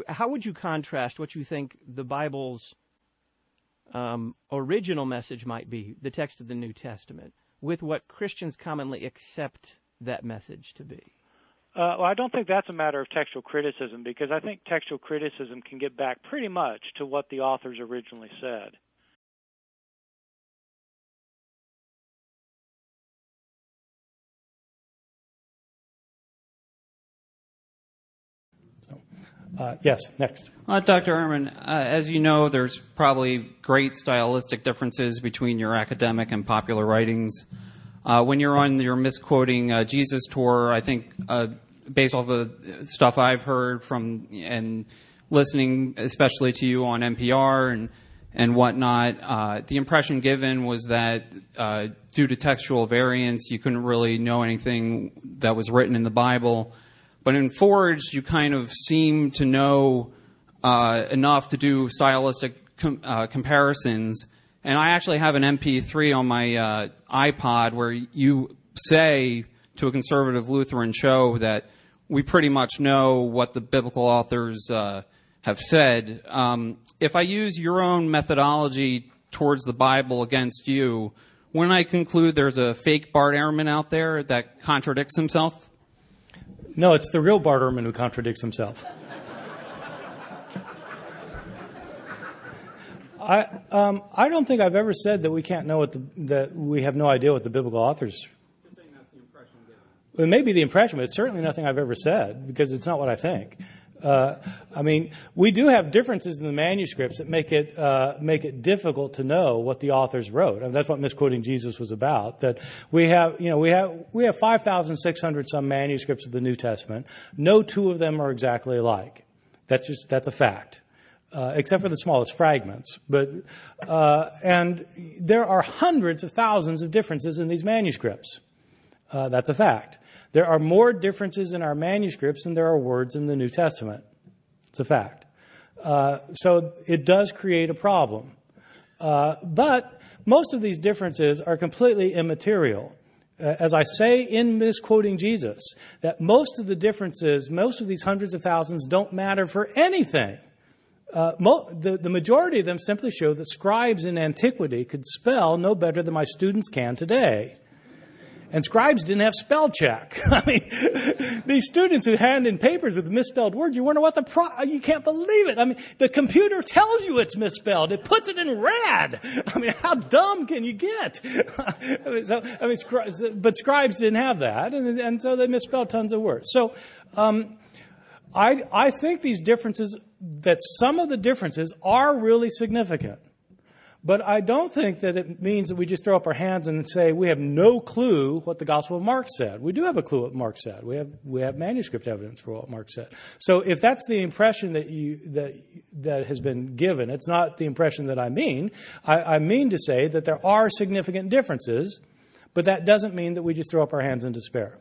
how would you contrast what you think the Bible's original message might be, the text of the New Testament, with what Christians commonly accept that message to be? Well, I don't think that's a matter of textual criticism, because I think textual criticism can get back pretty much to what the authors originally said. Yes, next. Dr. Ehrman, as you know, there's probably great stylistic differences between your academic and popular writings. When you're on your misquoting Jesus tour, I think based off the stuff I've heard from and listening especially to you on NPR and whatnot, the impression given was that due to textual variance, you couldn't really know anything that was written in the Bible. But in Forged, you kind of seem to know enough to do stylistic comparisons. And I actually have an MP3 on my iPod where you say to a conservative Lutheran show that we pretty much know what the biblical authors have said. If I use your own methodology towards the Bible against you, wouldn't I conclude there's a fake Bart Ehrman out there that contradicts himself? No, it's the real Bart Ehrman who contradicts himself. I don't think I've ever said that we can't know that we have no idea what the biblical authors. You're saying that's the impression given. It may be the impression, but it's certainly nothing I've ever said, because it's not what I think. I mean, we do have differences in the manuscripts that make it difficult to know what the authors wrote. I mean, that's what misquoting Jesus was about. That we have 5,600 some manuscripts of the New Testament. No two of them are exactly alike. That's a fact. Except for the smallest fragments. And there are hundreds of thousands of differences in these manuscripts. That's a fact. There are more differences in our manuscripts than there are words in the New Testament. It's a fact. So it does create a problem. But most of these differences are completely immaterial. As I say in misquoting Jesus, that most of the differences, most of these hundreds of thousands don't matter for anything. The majority of them simply show that scribes in antiquity could spell no better than my students can today. And scribes didn't have spell check. I mean, these students who hand in papers with misspelled words, you wonder what you can't believe it. I mean, the computer tells you it's misspelled. It puts it in red. I mean, how dumb can you get? But scribes didn't have that, and so they misspelled tons of words. So, I think these differences, that some of the differences are really significant. But I don't think that it means that we just throw up our hands and say we have no clue what the Gospel of Mark said. We do have a clue what Mark said. We have manuscript evidence for what Mark said. So if that's the impression that has been given, it's not the impression that I mean. I mean to say that there are significant differences, but that doesn't mean that we just throw up our hands in despair.